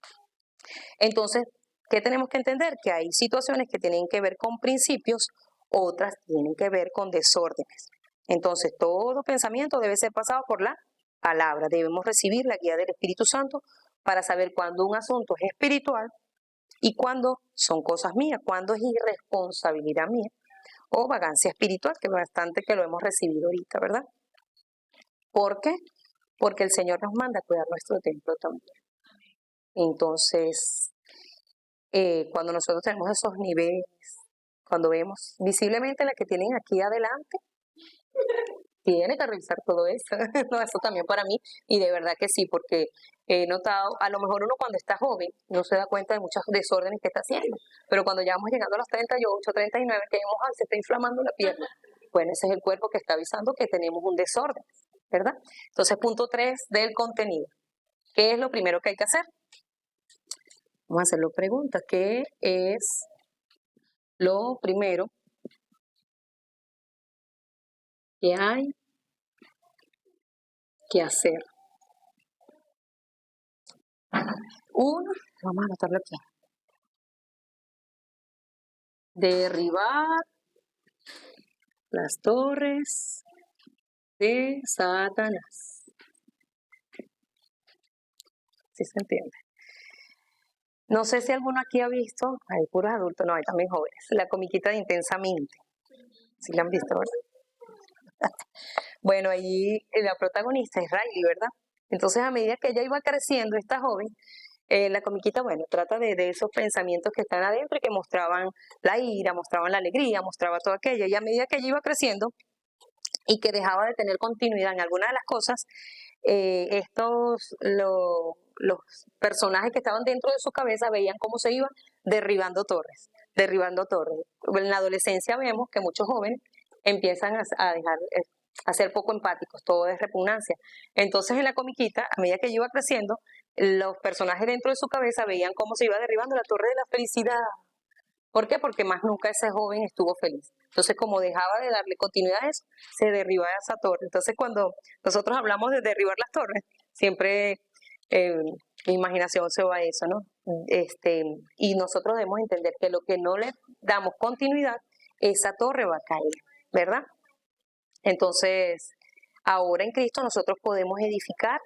Entonces, ¿qué tenemos que entender? Que hay situaciones que tienen que ver con principios, otras tienen que ver con desórdenes. Entonces, todo pensamiento debe ser pasado por la palabra. Debemos recibir la guía del Espíritu Santo para saber cuándo un asunto es espiritual y cuándo son cosas mías, cuándo es irresponsabilidad mía o vagancia espiritual, que es bastante que lo hemos recibido ahorita, ¿verdad? ¿Por qué? Porque el Señor nos manda a cuidar nuestro templo también. Entonces, cuando nosotros tenemos esos niveles, cuando vemos visiblemente la que tienen aquí adelante, tiene que revisar todo eso. No, eso también para mí, y de verdad que sí, porque he notado, a lo mejor uno cuando está joven no se da cuenta de muchos desórdenes que está haciendo, pero cuando ya vamos llegando a los 38, 39, que vemos, ay, se está inflamando la pierna, bueno, ese es el cuerpo que está avisando que tenemos un desorden, ¿verdad? Entonces, punto 3 del contenido. ¿Qué es lo primero que hay que hacer? Vamos a hacerlo preguntas. ¿Qué es lo primero que hay que hacer? Uno, vamos a anotarlo aquí. Derribar las torres de Satanás. ¿Sí se entiende? No sé si alguno aquí ha visto, hay puros adultos, no, hay también jóvenes, la comiquita de Intensamente. ¿Sí la han visto, verdad? Bueno, ahí la protagonista es Riley, ¿verdad? Entonces, a medida que ella iba creciendo, esta joven, la comiquita, bueno, trata de esos pensamientos que están adentro y que mostraban la ira, mostraban la alegría, mostraba todo aquello. Y a medida que ella iba creciendo y que dejaba de tener continuidad en alguna de las cosas, los personajes que estaban dentro de su cabeza veían cómo se iban derribando torres, derribando torres. En la adolescencia vemos que muchos jóvenes empiezan a dejar, a ser poco empáticos, todo es repugnancia. Entonces en la comiquita, a medida que ella iba creciendo, los personajes dentro de su cabeza veían cómo se iba derribando la torre de la felicidad. ¿Por qué? Porque más nunca ese joven estuvo feliz. Entonces, como dejaba de darle continuidad a eso, se derribaba esa torre. Entonces, cuando nosotros hablamos de derribar las torres, siempre mi imaginación se va a eso, ¿no? Y nosotros debemos entender que lo que no le damos continuidad, esa torre va a caer, ¿verdad? Entonces, ahora en Cristo nosotros podemos edificar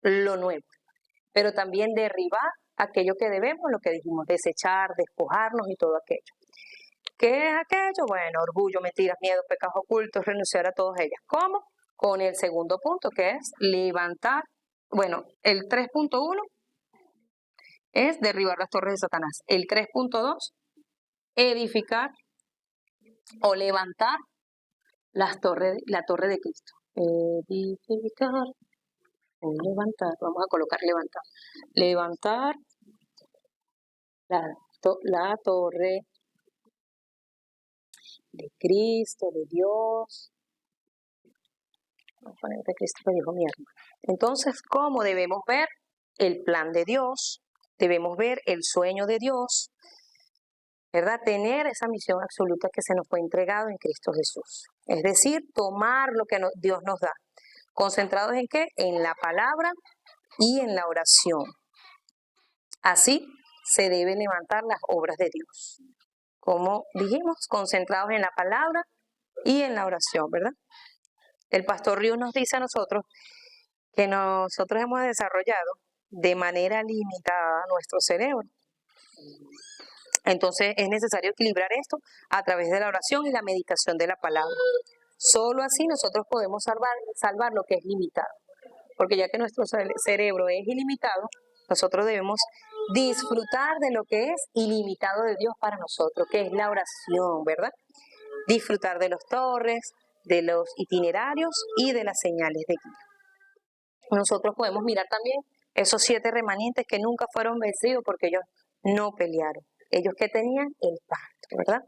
lo nuevo, pero también derribar aquello que debemos, lo que dijimos, desechar, despojarnos y todo aquello. ¿Qué es aquello? Bueno, orgullo, mentiras, miedo, pecados ocultos, renunciar a todas ellas. ¿Cómo? Con el segundo punto, que es levantar. Bueno, el 3.1 es derribar las torres de Satanás. El 3.2, edificar o levantar la torre de Cristo. Edificar o levantar. Vamos a colocar levantar. Levantar la torre de Cristo, de Dios. Vamos a poner de Cristo que dijo mi hermano. Entonces, ¿cómo debemos ver el plan de Dios? Debemos ver el sueño de Dios, ¿verdad? Tener esa misión absoluta que se nos fue entregado en Cristo Jesús. Es decir, tomar lo que Dios nos da. ¿Concentrados en qué? En la palabra y en la oración. Así se deben levantar las obras de Dios. Como dijimos, concentrados en la palabra y en la oración, ¿verdad? El pastor Ríos nos dice a nosotros que nosotros hemos desarrollado de manera limitada nuestro cerebro. Entonces es necesario equilibrar esto a través de la oración y la meditación de la palabra. Solo así nosotros podemos salvar lo que es limitado. Porque ya que nuestro cerebro es ilimitado, nosotros debemos disfrutar de lo que es ilimitado de Dios para nosotros, que es la oración, ¿verdad? Disfrutar de los torres, de los itinerarios y de las señales de guía. Nosotros podemos mirar también esos 7 remanentes que nunca fueron vencidos porque ellos no pelearon. Ellos que tenían el pacto, ¿verdad?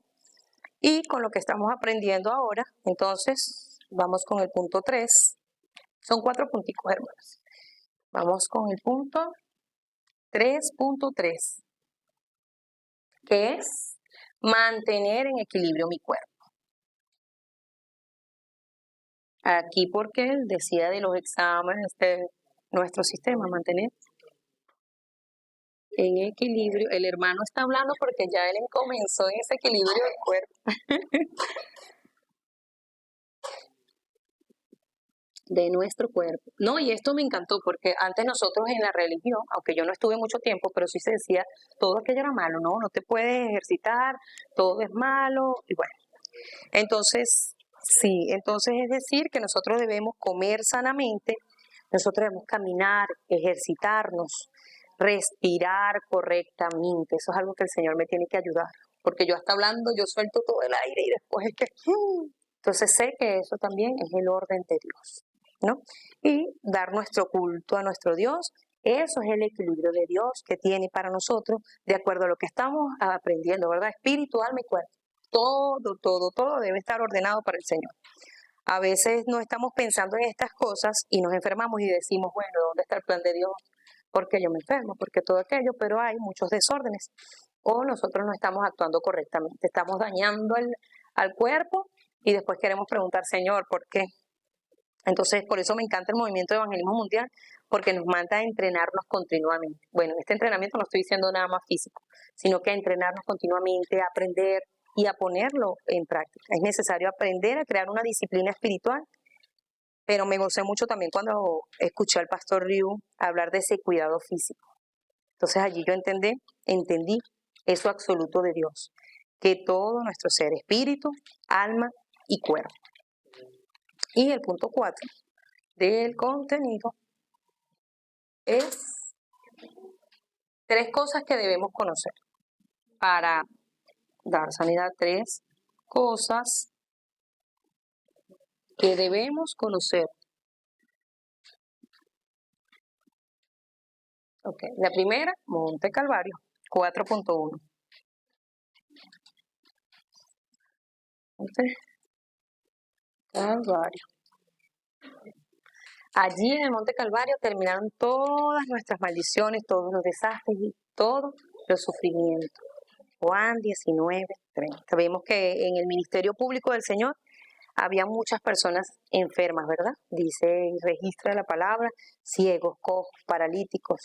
Y con lo que estamos aprendiendo ahora, entonces, vamos con el punto 3. Son 4 punticos, hermanos. Vamos con el punto 3.3, que es mantener en equilibrio mi cuerpo. Aquí porque él decía de los exámenes, nuestro sistema, mantener en equilibrio. El hermano está hablando porque ya él comenzó en ese equilibrio del cuerpo. De nuestro cuerpo. No, y esto me encantó porque antes nosotros en la religión, aunque yo no estuve mucho tiempo, pero sí se decía, todo aquello era malo, no te puedes ejercitar, todo es malo, y bueno. Entonces, sí, entonces es decir que nosotros debemos comer sanamente, nosotros debemos caminar, ejercitarnos, respirar correctamente. Eso es algo que el Señor me tiene que ayudar, porque yo hasta hablando, yo suelto todo el aire y después es que... Entonces sé que eso también es el orden de Dios, ¿no? Y dar nuestro culto a nuestro Dios, eso es el equilibrio de Dios que tiene para nosotros, de acuerdo a lo que estamos aprendiendo, ¿verdad? Espíritu, alma y cuerpo. Todo debe estar ordenado para el Señor. A veces no estamos pensando en estas cosas y nos enfermamos y decimos, bueno, ¿dónde está el plan de Dios? Porque yo me enfermo, porque todo aquello, pero hay muchos desórdenes. O nosotros no estamos actuando correctamente, estamos dañando al cuerpo y después queremos preguntar, Señor, ¿por qué? Entonces, por eso me encanta el movimiento de evangelismo mundial, porque nos manda a entrenarnos continuamente. Bueno, este entrenamiento no estoy diciendo nada más físico, sino que a entrenarnos continuamente, a aprender y a ponerlo en práctica. Es necesario aprender a crear una disciplina espiritual, pero me gocé mucho también cuando escuché al pastor Ryu hablar de ese cuidado físico. Entonces allí yo entendí eso absoluto de Dios, que todo nuestro ser, espíritu, alma y cuerpo. Y el punto 4 del contenido es 3 cosas que debemos conocer para dar sanidad. 3 cosas que debemos conocer. Ok, la primera, Monte Calvario, 4.1. Monte Calvario. Allí en el Monte Calvario terminaron todas nuestras maldiciones, todos los desastres y todos los sufrimientos. Juan 19:30. Vemos que en el ministerio público del Señor había muchas personas enfermas, ¿verdad? Dice y registra la palabra, ciegos, cojos, paralíticos,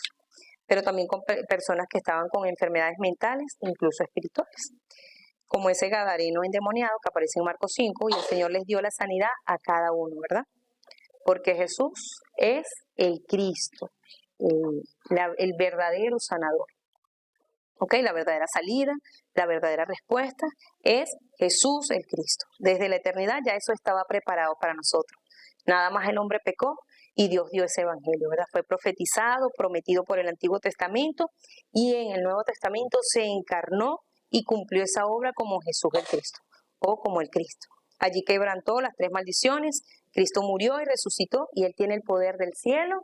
pero también con personas que estaban con enfermedades mentales, incluso espirituales, como ese gadareno endemoniado que aparece en Marcos 5, y el Señor les dio la sanidad a cada uno, ¿verdad? Porque Jesús es el Cristo, el verdadero sanador. ¿Ok? La verdadera salida, la verdadera respuesta es Jesús el Cristo. Desde la eternidad ya eso estaba preparado para nosotros. Nada más el hombre pecó y Dios dio ese evangelio, ¿verdad? Fue profetizado, prometido por el Antiguo Testamento y en el Nuevo Testamento se encarnó y cumplió esa obra como Jesús el Cristo o como el Cristo. Allí quebrantó las 3 maldiciones, Cristo murió y resucitó y Él tiene el poder del cielo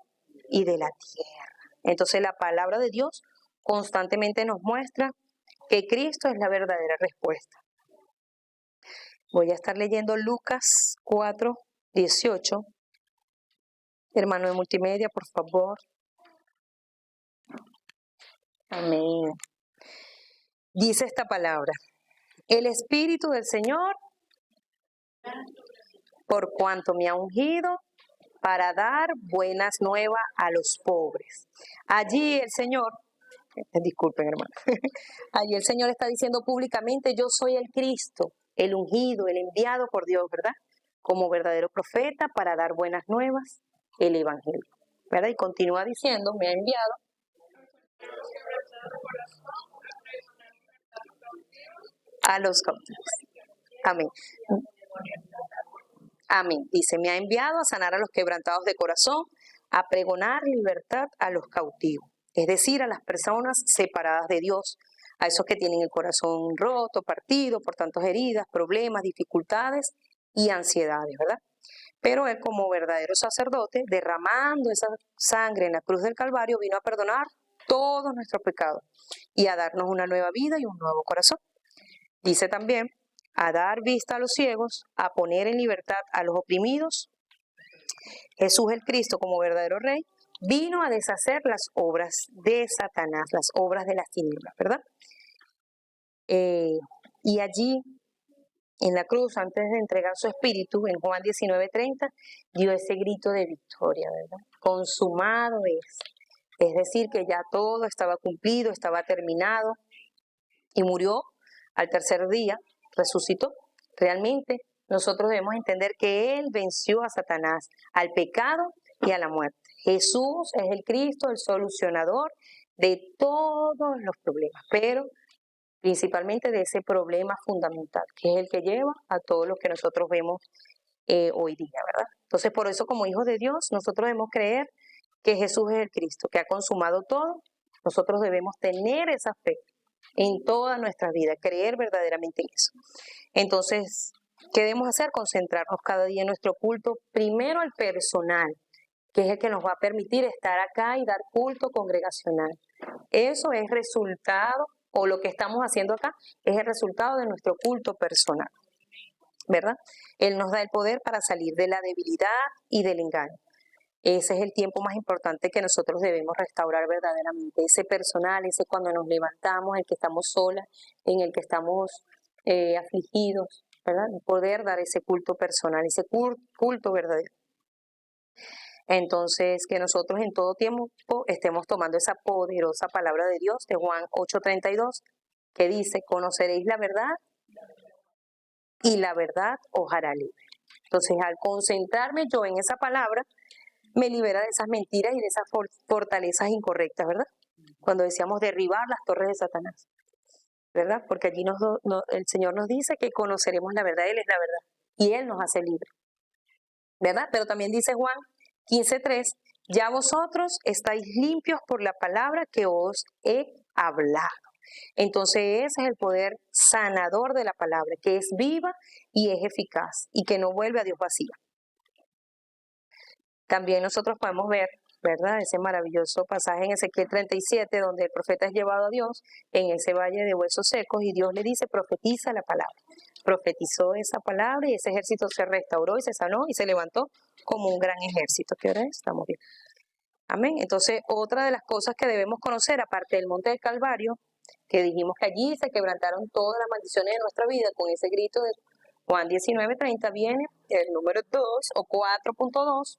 y de la tierra. Entonces la palabra de Dios constantemente nos muestra que Cristo es la verdadera respuesta. Voy a estar leyendo Lucas 4:18. Hermano de multimedia, por favor. Amén. Dice esta palabra: el Espíritu del Señor, por cuanto me ha ungido para dar buenas nuevas a los pobres. Allí el Señor, disculpen hermano, allí el Señor está diciendo públicamente, yo soy el Cristo, el ungido, el enviado por Dios, ¿verdad? Como verdadero profeta para dar buenas nuevas, el Evangelio, ¿verdad? Y continúa diciendo, me ha enviado a los cautivos. Amén. Amén. Dice, me ha enviado a sanar a los quebrantados de corazón, a pregonar libertad a los cautivos, es decir, a las personas separadas de Dios, a esos que tienen el corazón roto, partido por tantas heridas, problemas, dificultades y ansiedades, ¿verdad? Pero Él, como verdadero sacerdote, derramando esa sangre en la cruz del Calvario, vino a perdonar todos nuestros pecados y a darnos una nueva vida y un nuevo corazón. Dice también, a dar vista a los ciegos, a poner en libertad a los oprimidos. Jesús el Cristo, como verdadero Rey, vino a deshacer las obras de Satanás, las obras de las tinieblas, ¿verdad? Y allí en la cruz, antes de entregar su espíritu, en Juan 19:30, dio ese grito de victoria, ¿verdad? Consumado es. Es decir, que ya todo estaba cumplido, estaba terminado, y murió al tercer día, resucitó. Realmente nosotros debemos entender que Él venció a Satanás, al pecado y a la muerte. Jesús es el Cristo, el solucionador de todos los problemas, pero principalmente de ese problema fundamental, que es el que lleva a todo lo que nosotros vemos hoy día, ¿verdad? Entonces, por eso, como hijos de Dios, nosotros debemos creer que Jesús es el Cristo, que ha consumado todo. Nosotros debemos tener esa fe en toda nuestra vida, creer verdaderamente en eso. Entonces, ¿qué debemos hacer? Concentrarnos cada día en nuestro culto, primero al personal, que es el que nos va a permitir estar acá y dar culto congregacional. Eso es resultado, o lo que estamos haciendo acá, es el resultado de nuestro culto personal, ¿verdad? Él nos da el poder para salir de la debilidad y del engaño. Ese es el tiempo más importante que nosotros debemos restaurar verdaderamente. Ese personal, ese cuando nos levantamos, en el que estamos solas, en el que estamos afligidos, ¿verdad? Poder dar ese culto personal, ese culto verdadero. Entonces, que nosotros en todo tiempo estemos tomando esa poderosa palabra de Dios de Juan 8:32, que dice, conoceréis la verdad y la verdad os hará libre. Entonces, al concentrarme yo en esa palabra, me libera de esas mentiras y de esas fortalezas incorrectas, ¿verdad? Cuando decíamos derribar las torres de Satanás, ¿verdad? Porque allí el Señor nos dice que conoceremos la verdad, Él es la verdad, y Él nos hace libres, ¿verdad? Pero también dice Juan 15:3, ya vosotros estáis limpios por la palabra que os he hablado. Entonces ese es el poder sanador de la palabra, que es viva y es eficaz, y que no vuelve a Dios vacía. También nosotros podemos ver, ¿verdad?, ese maravilloso pasaje en Ezequiel 37, donde el profeta es llevado a Dios en ese valle de huesos secos y Dios le dice, profetiza la palabra. Profetizó esa palabra y ese ejército se restauró y se sanó y se levantó como un gran ejército. ¿Qué hora es? Estamos bien. Amén. Entonces, otra de las cosas que debemos conocer, aparte del monte del Calvario, que dijimos que allí se quebrantaron todas las maldiciones de nuestra vida con ese grito de Juan 19:30, viene el número 2 o 4.2,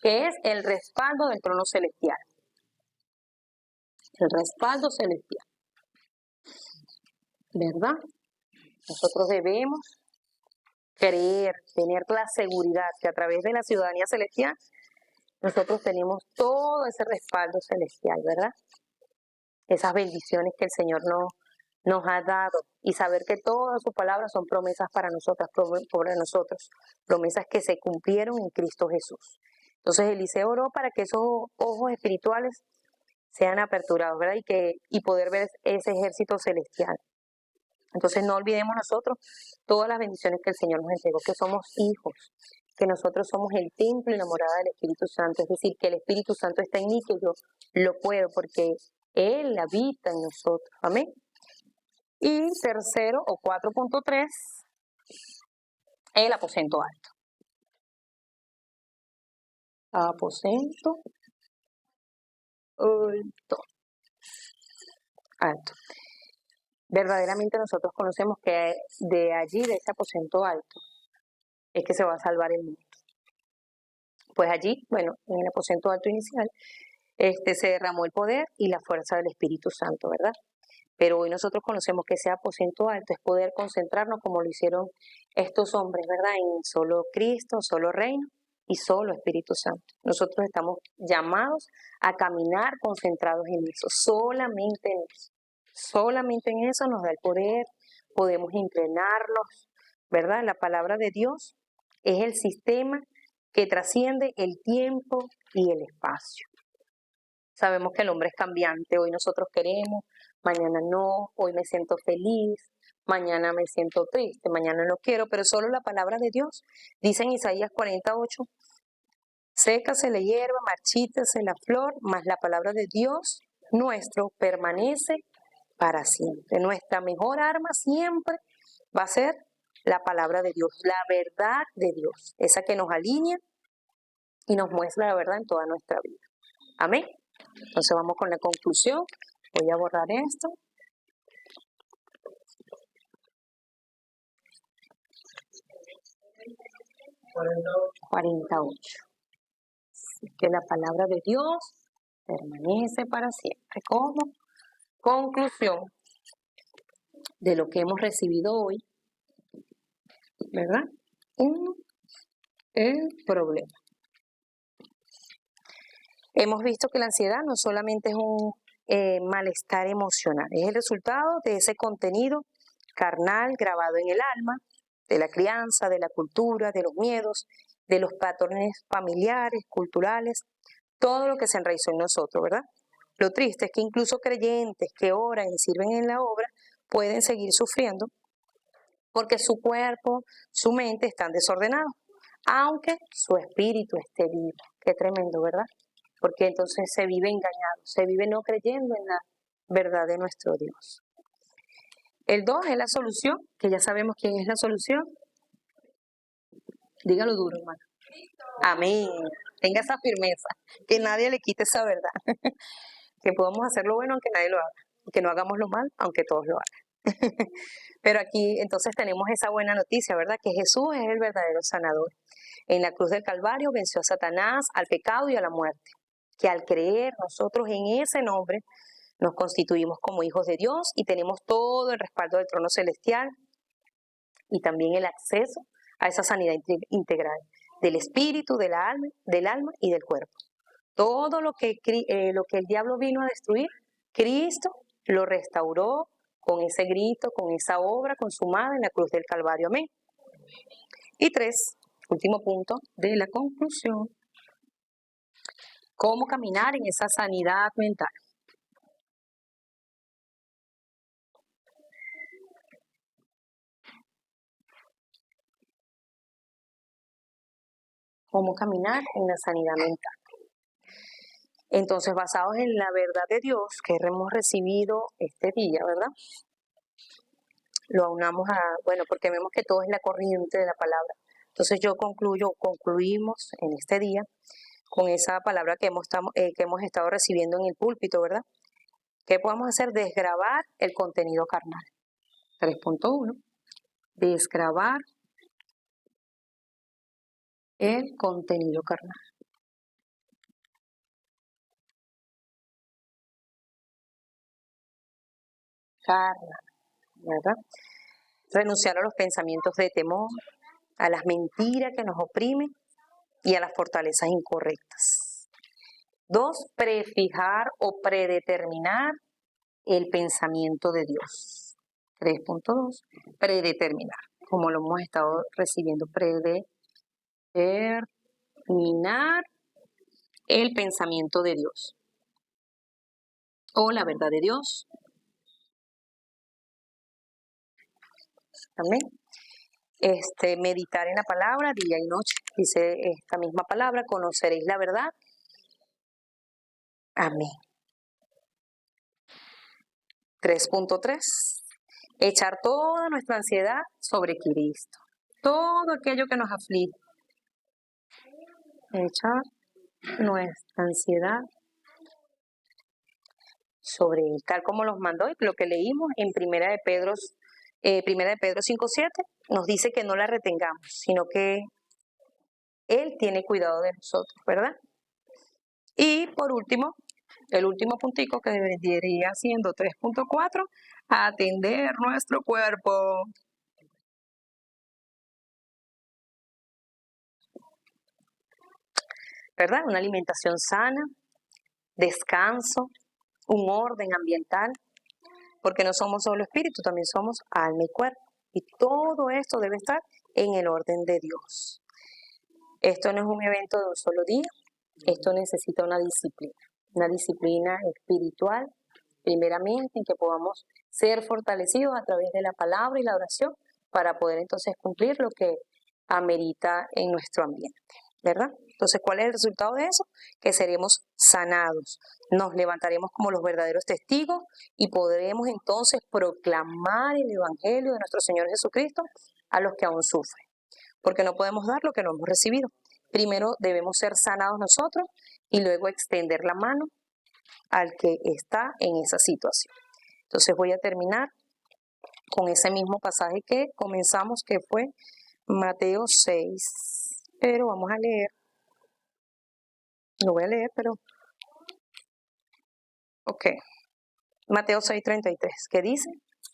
que es el respaldo del trono celestial. El respaldo celestial. ¿Verdad? Nosotros debemos creer, tener la seguridad que a través de la ciudadanía celestial, nosotros tenemos todo ese respaldo celestial, ¿verdad? Esas bendiciones que el Señor nos ha dado y saber que todas sus palabras son promesas para nosotras, para nosotros, promesas que se cumplieron en Cristo Jesús. Entonces Eliseo oró para que esos ojos espirituales sean aperturados, ¿verdad? Y poder ver ese ejército celestial. Entonces no olvidemos nosotros todas las bendiciones que el Señor nos entregó, que somos hijos, que nosotros somos el templo y la morada del Espíritu Santo, es decir, que el Espíritu Santo está en mí, que yo lo puedo, porque Él habita en nosotros. Amén. Y tercero o 4.3, el aposento alto. Aposento alto. Verdaderamente nosotros conocemos que de allí, de ese aposento alto, es que se va a salvar el mundo. Pues allí, bueno, en el aposento alto inicial, se derramó el poder y la fuerza del Espíritu Santo, ¿verdad? Pero hoy nosotros conocemos que ese aposento alto es poder concentrarnos como lo hicieron estos hombres, ¿verdad? En solo Cristo, solo reino y solo Espíritu Santo. Nosotros estamos llamados a caminar concentrados en eso, solamente en eso. Solamente en eso nos da el poder, podemos entrenarnos, ¿verdad? La palabra de Dios es el sistema que trasciende el tiempo y el espacio. Sabemos que el hombre es cambiante, hoy nosotros queremos, mañana no, hoy me siento feliz, mañana me siento triste, mañana no quiero, pero solo la palabra de Dios dice en Isaías 48, sécase la hierba, marchítase la flor, mas la palabra de Dios nuestro permanece para siempre. Nuestra mejor arma siempre va a ser la palabra de Dios, la verdad de Dios, esa que nos alinea y nos muestra la verdad en toda nuestra vida. Amén. Entonces vamos con la conclusión. Voy a borrar esto. 48. Así que la palabra de Dios permanece para siempre. Como conclusión de lo que hemos recibido hoy, ¿verdad? El problema. Hemos visto que la ansiedad no solamente es un malestar emocional, es el resultado de ese contenido carnal grabado en el alma, de la crianza, de la cultura, de los miedos, de los patrones familiares, culturales, todo lo que se enraizó en nosotros, ¿verdad? Lo triste es que incluso creyentes que oran y sirven en la obra pueden seguir sufriendo porque su cuerpo, su mente están desordenados, aunque su espíritu esté vivo. Qué tremendo, ¿verdad? Porque entonces se vive engañado, se vive no creyendo en la verdad de nuestro Dios. El 2 es la solución, que ya sabemos quién es la solución. Dígalo duro, hermano. Amén. Tenga esa firmeza, que nadie le quite esa verdad. Que podamos hacer lo bueno aunque nadie lo haga, y que no hagamos lo mal aunque todos lo hagan. Pero aquí entonces tenemos esa buena noticia, ¿verdad? Que Jesús es el verdadero sanador. En la cruz del Calvario venció a Satanás, al pecado y a la muerte. Que al creer nosotros en ese nombre nos constituimos como hijos de Dios y tenemos todo el respaldo del trono celestial y también el acceso a esa sanidad integral del espíritu, del alma y del cuerpo. Todo lo que el diablo vino a destruir, Cristo lo restauró con ese grito, con esa obra consumada en la cruz del Calvario. Amén. Y 3, último punto de la conclusión. ¿Cómo caminar en esa sanidad mental? ¿Cómo caminar en la sanidad mental? Entonces, basados en la verdad de Dios que hemos recibido este día, ¿verdad? Lo aunamos porque vemos que todo es la corriente de la palabra. Entonces concluimos en este día con esa palabra que hemos estado recibiendo en el púlpito, ¿verdad? ¿Qué podemos hacer? Desgravar el contenido carnal. 3.1. Desgravar el contenido carnal. ¿Verdad? Renunciar a los pensamientos de temor, a las mentiras que nos oprimen y a las fortalezas incorrectas. 2, prefijar o predeterminar el pensamiento de Dios. 3.2, predeterminar, como lo hemos estado recibiendo, predeterminar el pensamiento de Dios o la verdad de Dios. Amén. Meditar en la palabra día y noche. Dice esta misma palabra, conoceréis la verdad. Amén. 3.3. Echar toda nuestra ansiedad sobre Cristo. Todo aquello que nos aflige. Echar nuestra ansiedad sobre Él, tal como los mandó y lo que leímos en Primera de Pedro 5.7, nos dice que no la retengamos, sino que Él tiene cuidado de nosotros, ¿verdad? Y por último, el último puntico que debería siendo 3.4, atender nuestro cuerpo. ¿Verdad? Una alimentación sana, descanso, un orden ambiental, porque no somos solo espíritu, también somos alma y cuerpo. Y todo esto debe estar en el orden de Dios. Esto no es un evento de un solo día, esto necesita una disciplina espiritual, primeramente, en que podamos ser fortalecidos a través de la palabra y la oración para poder entonces cumplir lo que amerita en nuestro ambiente, ¿verdad? Entonces, ¿cuál es el resultado de eso? Que seremos sanados, nos levantaremos como los verdaderos testigos y podremos entonces proclamar el Evangelio de nuestro Señor Jesucristo a los que aún sufren, porque no podemos dar lo que no hemos recibido. Primero debemos ser sanados nosotros y luego extender la mano al que está en esa situación. Entonces voy a terminar con ese mismo pasaje que comenzamos, que fue Mateo 6. Pero vamos a leer. Lo voy a leer, pero... Ok. Mateo 6:33, ¿qué dice?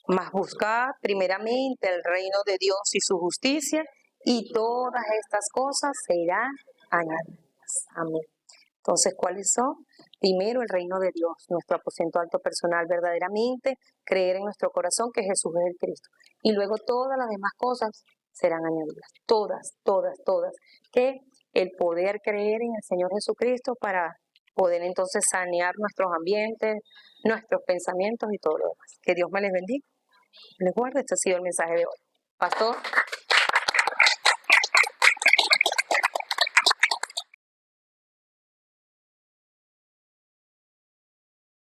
Mas buscad primeramente el reino de Dios y su justicia, y todas estas cosas serán añadidas. Amén. Entonces, ¿cuáles son? Primero, el reino de Dios, nuestro aposento alto personal, verdaderamente creer en nuestro corazón que Jesús es el Cristo. Y luego todas las demás cosas serán añadidas. Todas, todas, todas. Que el poder creer en el Señor Jesucristo para poder entonces sanear nuestros ambientes, nuestros pensamientos y todo lo demás. Que Dios me les bendiga. Les guarde. Este ha sido el mensaje de hoy. Pastor.